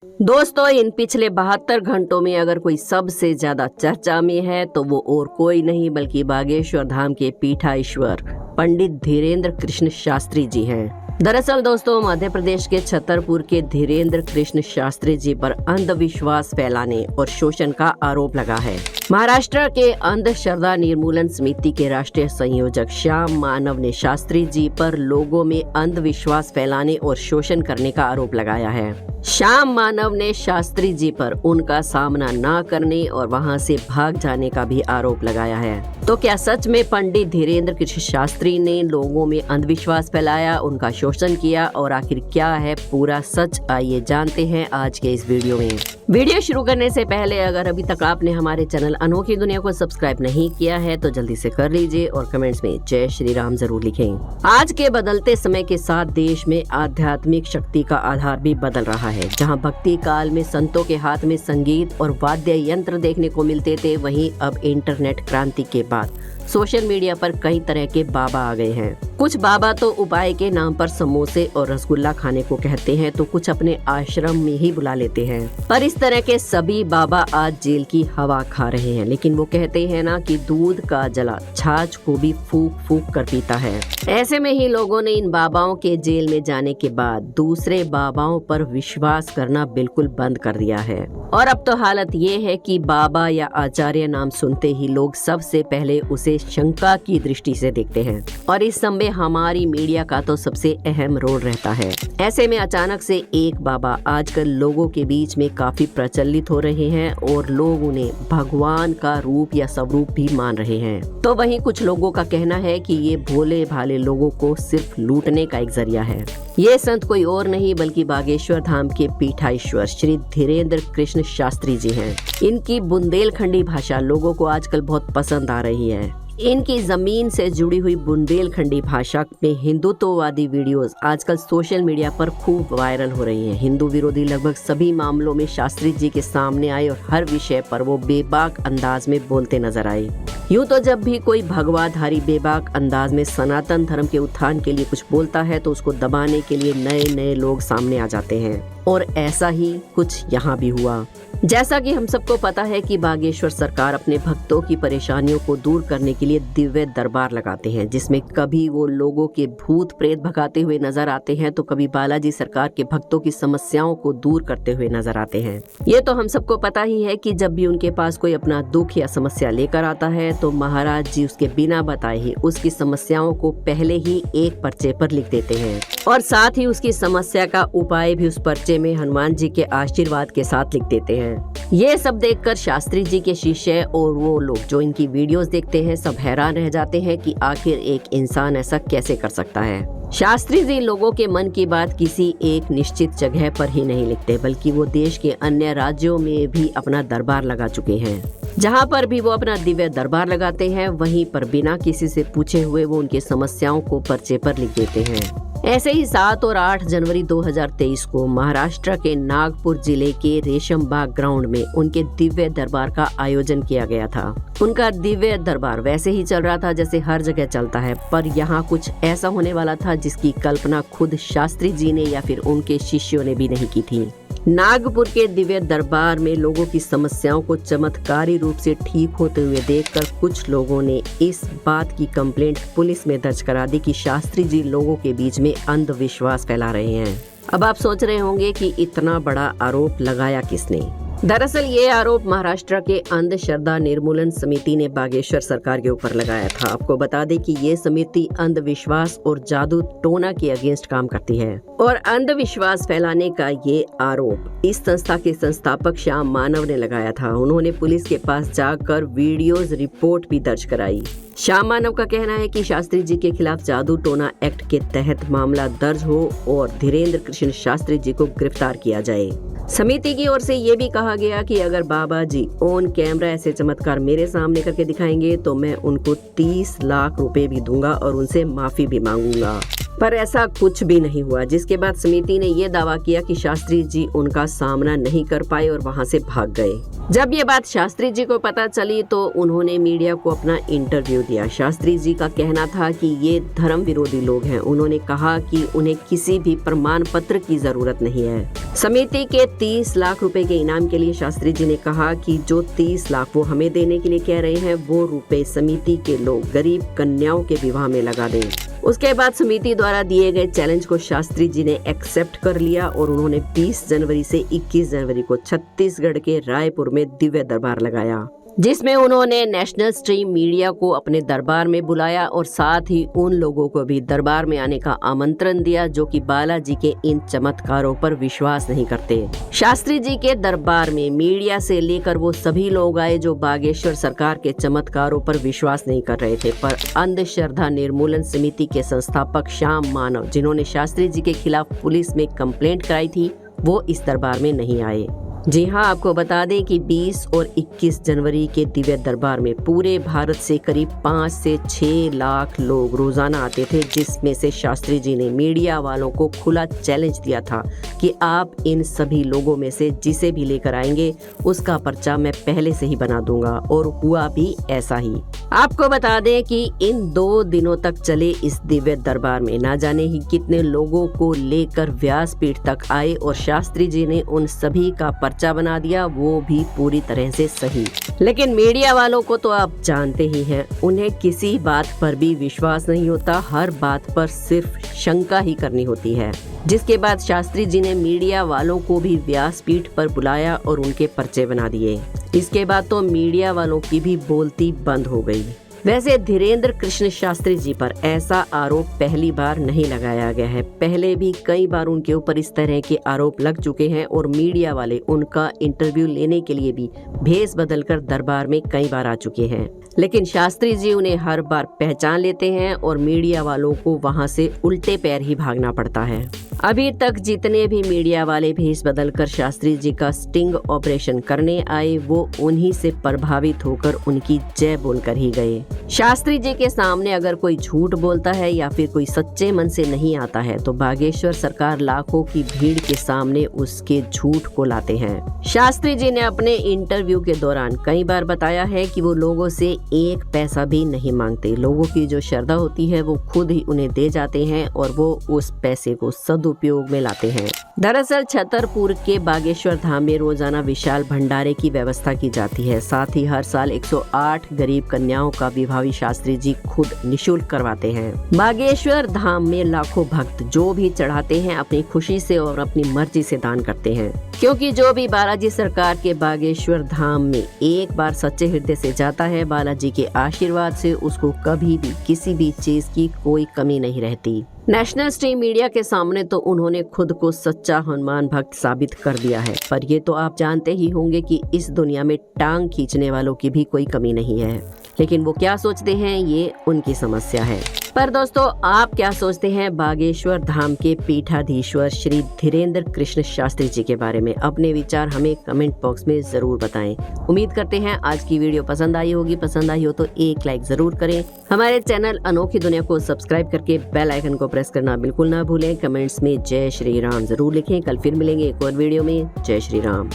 दोस्तों, इन पिछले 72 घंटों में अगर कोई सबसे ज्यादा चर्चा में है तो वो और कोई नहीं बल्कि बागेश्वर धाम के पीठाधीश्वर पंडित धीरेन्द्र कृष्ण शास्त्री जी हैं। दरअसल दोस्तों, मध्य प्रदेश के छतरपुर के धीरेन्द्र कृष्ण शास्त्री जी पर अंधविश्वास फैलाने और शोषण का आरोप लगा है। महाराष्ट्र के अंधश्रद्धा निर्मूलन समिति के राष्ट्रीय संयोजक श्याम मानव ने शास्त्री जी पर लोगों में अंधविश्वास फैलाने और शोषण करने का आरोप लगाया है। श्याम मानव ने शास्त्री जी पर उनका सामना न करने और वहां से भाग जाने का भी आरोप लगाया है। तो क्या सच में पंडित धीरेन्द्र कृष्ण शास्त्री ने लोगों में अंधविश्वास फैलाया, उनका शोषण किया और आखिर क्या है पूरा सच? आइए जानते हैं आज के इस वीडियो में। वीडियो शुरू करने से पहले अगर अभी तक आपने हमारे चैनल अनोखी दुनिया को सब्सक्राइब नहीं किया है तो जल्दी से कर लीजिए और कमेंट्स में जय श्री राम जरूर लिखें। आज के बदलते समय के साथ देश में आध्यात्मिक शक्ति का आधार भी बदल रहा है। जहां भक्ति काल में संतों के हाथ में संगीत और वाद्य यंत्र देखने को मिलते थे, वहीं अब इंटरनेट क्रांति के बाद सोशल मीडिया पर कई तरह के बाबा आ गए हैं। कुछ बाबा तो उपाय के नाम पर समोसे और रसगुल्ला खाने को कहते हैं तो कुछ अपने आश्रम में ही बुला लेते हैं। पर इस तरह के सभी बाबा आज जेल की हवा खा रहे हैं। लेकिन वो कहते हैं ना कि दूध का जला छाछ को भी फूंक फूंक कर पीता है। ऐसे में ही लोगों ने इन बाबाओं के जेल में जाने के बाद दूसरे बाबाओं पर विश्वास करना बिल्कुल बंद कर दिया है। और अब तो हालत ये है कि बाबा या आचार्य नाम सुनते ही लोग सबसे पहले उसे शंका की दृष्टि से देखते हैं और इस समय हमारी मीडिया का तो सबसे अहम रोल रहता है। ऐसे में अचानक से एक बाबा आजकल लोगों के बीच में काफी प्रचलित हो रहे हैं और लोग उन्हें भगवान का रूप या स्वरूप भी मान रहे हैं। तो वहीं कुछ लोगों का कहना है कि ये भोले भाले लोगों को सिर्फ लूटने का एक जरिया है। ये संत कोई और नहीं बल्कि बागेश्वर धाम के पीठाधीश्वर श्री धीरेन्द्र कृष्ण शास्त्री जी हैं। इनकी बुंदेलखंडी भाषा लोगों को आजकल बहुत पसंद आ रही है। इनकी जमीन से जुड़ी हुई बुंदेलखंडी भाषा में हिंदुत्ववादी वीडियोस आजकल सोशल मीडिया पर खूब वायरल हो रही हैं। हिंदू विरोधी लगभग सभी मामलों में शास्त्री जी के सामने आए और हर विषय पर वो बेबाक अंदाज में बोलते नजर आए। यूँ तो जब भी कोई भगवाधारी बेबाक अंदाज में सनातन धर्म के उत्थान के लिए कुछ बोलता है तो उसको दबाने के लिए नए नए लोग सामने आ जाते हैं और ऐसा ही कुछ यहाँ भी हुआ। जैसा कि हम सबको पता है कि बागेश्वर सरकार अपने भक्तों की परेशानियों को दूर करने के लिए दिव्य दरबार लगाते हैं, जिसमें कभी वो लोगों के भूत प्रेत भगाते हुए नजर आते हैं तो कभी बालाजी सरकार के भक्तों की समस्याओं को दूर करते हुए नजर आते हैं। ये तो हम सबको पता ही है कि जब भी उनके पास कोई अपना दुख या समस्या लेकर आता है तो महाराज जी उसके बिना बताए ही उसकी समस्याओं को पहले ही एक पर्चे पर लिख देते हैं और साथ ही उसकी समस्या का उपाय भी उस पर्चे में हनुमान जी के आशीर्वाद के साथ लिख देते हैं। ये सब देखकर शास्त्री जी के शिष्य और वो लोग जो इनकी वीडियोस देखते हैं सब हैरान रह जाते हैं कि आखिर एक इंसान ऐसा कैसे कर सकता है। शास्त्री जी लोगों के मन की बात किसी एक निश्चित जगह पर ही नहीं लिखते बल्कि वो देश के अन्य राज्यों में भी अपना दरबार लगा चुके हैं। जहाँ पर भी वो अपना दिव्य दरबार लगाते हैं वहीं पर बिना किसी से पूछे हुए वो उनकी समस्याओं को पर्चे पर लिख देते हैं। ऐसे ही 7 और 8 जनवरी 2023 को महाराष्ट्र के नागपुर जिले के रेशमबाग ग्राउंड में उनके दिव्य दरबार का आयोजन किया गया था। उनका दिव्य दरबार वैसे ही चल रहा था जैसे हर जगह चलता है, पर यहाँ कुछ ऐसा होने वाला था जिसकी कल्पना खुद शास्त्री जी ने या फिर उनके शिष्यों ने भी नहीं की थी। नागपुर के दिव्य दरबार में लोगों की समस्याओं को चमत्कारी रूप से ठीक होते हुए देखकर कुछ लोगों ने इस बात की कंप्लेंट पुलिस में दर्ज करा दी कि शास्त्री जी लोगों के बीच में अंधविश्वास फैला रहे हैं। अब आप सोच रहे होंगे कि इतना बड़ा आरोप लगाया किसने? दरअसल ये आरोप महाराष्ट्र के अंधश्रद्धा निर्मूलन समिति ने बागेश्वर सरकार के ऊपर लगाया था। आपको बता दें कि ये समिति अंधविश्वास और जादू टोना के अगेंस्ट काम करती है और अंधविश्वास फैलाने का ये आरोप इस संस्था के संस्थापक श्याम मानव ने लगाया था। उन्होंने पुलिस के पास जाकर वीडियोज रिपोर्ट भी दर्ज कराई। श्याम मानव का कहना है कि शास्त्री जी के खिलाफ जादू टोना एक्ट के तहत मामला दर्ज हो और धीरेन्द्र कृष्ण शास्त्री जी को गिरफ्तार किया जाए। समिति की ओर से ये भी कहा गया कि अगर बाबा जी ऑन कैमरा ऐसे चमत्कार मेरे सामने करके दिखाएंगे तो मैं उनको 30 लाख रुपए भी दूंगा और उनसे माफी भी मांगूंगा। पर ऐसा कुछ भी नहीं हुआ, जिसके बाद समिति ने ये दावा किया कि शास्त्री जी उनका सामना नहीं कर पाए और वहां से भाग गए। जब ये बात शास्त्री जी को पता चली तो उन्होंने मीडिया को अपना इंटरव्यू दिया। शास्त्री जी का कहना था कि ये धर्म विरोधी लोग हैं। उन्होंने कहा कि उन्हें किसी भी प्रमाण पत्र की जरूरत नहीं है। समिति के 30 लाख रुपए के इनाम के लिए शास्त्री जी ने कहा कि जो 30 लाख वो हमें देने के लिए कह रहे हैं, वो रुपए समिति के लोग गरीब कन्याओं के विवाह में लगा दें। उसके बाद समिति द्वारा दिए गए चैलेंज को शास्त्री जी ने एक्सेप्ट कर लिया और उन्होंने 20 जनवरी से 21 जनवरी को छत्तीसगढ़ के रायपुर में दिव्य दरबार लगाया, जिसमें उन्होंने नेशनल स्ट्रीम मीडिया को अपने दरबार में बुलाया और साथ ही उन लोगों को भी दरबार में आने का आमंत्रण दिया जो कि बालाजी के इन चमत्कारों पर विश्वास नहीं करते। शास्त्री जी के दरबार में मीडिया से लेकर वो सभी लोग आए जो बागेश्वर सरकार के चमत्कारों पर विश्वास नहीं कर रहे थे, पर अंधश्रद्धा निर्मूलन समिति के संस्थापक श्याम मानव, जिन्होंने शास्त्री जी के खिलाफ पुलिस में कंप्लेंट कराई थी, वो इस दरबार में नहीं आए। जी हाँ, आपको बता दें कि 20 और 21 जनवरी के दिव्य दरबार में पूरे भारत से करीब 5 से 6 लाख लोग रोजाना आते थे, जिसमें से शास्त्री जी ने मीडिया वालों को खुला चैलेंज दिया था कि आप इन सभी लोगों में से जिसे भी लेकर आएंगे उसका पर्चा मैं पहले से ही बना दूंगा, और हुआ भी ऐसा ही। आपको बता दें कि इन 2 दिनों तक चले इस दिव्य दरबार में ना जाने ही कितने लोगों को लेकर व्यासपीठ तक आए और शास्त्री जी ने उन सभी का पर्चा बना दिया, वो भी पूरी तरह से सही। लेकिन मीडिया वालों को तो आप जानते ही हैं, उन्हें किसी बात पर भी विश्वास नहीं होता, हर बात पर सिर्फ शंका ही करनी होती है। जिसके बाद शास्त्री जी ने मीडिया वालों को भी व्यासपीठ पर बुलाया और उनके पर्चे बना दिए। इसके बाद तो मीडिया वालों की भी बोलती बंद हो गई। वैसे धीरेंद्र कृष्ण शास्त्री जी पर ऐसा आरोप पहली बार नहीं लगाया गया है, पहले भी कई बार उनके ऊपर इस तरह के आरोप लग चुके हैं और मीडिया वाले उनका इंटरव्यू लेने के लिए भी भेस बदलकर दरबार में कई बार आ चुके हैं, लेकिन शास्त्री जी उन्हें हर बार पहचान लेते हैं और मीडिया वालों को वहां से उल्टे पैर ही भागना पड़ता है। अभी तक जितने भी मीडिया वाले भेस बदलकर शास्त्री जी का स्टिंग ऑपरेशन करने आए, वो उन्हीं से प्रभावित होकर उनकी जय बोलकर ही गए। शास्त्री जी के सामने अगर कोई झूठ बोलता है या फिर कोई सच्चे मन से नहीं आता है तो बागेश्वर सरकार लाखों की भीड़ के सामने उसके झूठ को लाते हैं। शास्त्री जी ने अपने इंटरव्यू के दौरान कई बार बताया है कि वो लोगों से 1 पैसा भी नहीं मांगते। लोगों की जो श्रद्धा होती है वो खुद ही उन्हें दे जाते हैं और वो उस पैसे को सदुपयोग में लाते हैं। दरअसल छतरपुर के बागेश्वर धाम में रोजाना विशाल भंडारे की व्यवस्था की जाती है। साथ ही हर साल 108 गरीब कन्याओं का विवाह शास्त्री जी खुद निशुल्क करवाते हैं। बागेश्वर धाम में लाखों भक्त जो भी चढ़ाते हैं अपनी खुशी से और अपनी मर्जी से दान करते हैं, क्योंकि जो भी बालाजी सरकार के बागेश्वर धाम में एक बार सच्चे हृदय से जाता है, बालाजी के आशीर्वाद से उसको कभी भी किसी भी चीज की कोई कमी नहीं रहती। नेशनल स्ट्रीम मीडिया के सामने तो उन्होंने खुद को सच्चा हनुमान भक्त साबित कर दिया है, पर ये तो आप जानते ही होंगे कि इस दुनिया में टांग खींचने वालों की भी कोई कमी नहीं है, लेकिन वो क्या सोचते हैं ये उनकी समस्या है। पर दोस्तों, आप क्या सोचते हैं बागेश्वर धाम के पीठाधीश्वर श्री धीरेंद्र कृष्ण शास्त्री जी के बारे में? अपने विचार हमें कमेंट बॉक्स में जरूर बताएं। उम्मीद करते हैं आज की वीडियो पसंद आई होगी। पसंद आई हो तो एक लाइक जरूर करें। हमारे चैनल अनोखी दुनिया को सब्सक्राइब करके बेल आइकन को प्रेस करना बिल्कुल ना भूलें। कमेंट्स में जय श्री राम जरूर लिखें। कल फिर मिलेंगे एक और वीडियो में। जय श्री राम।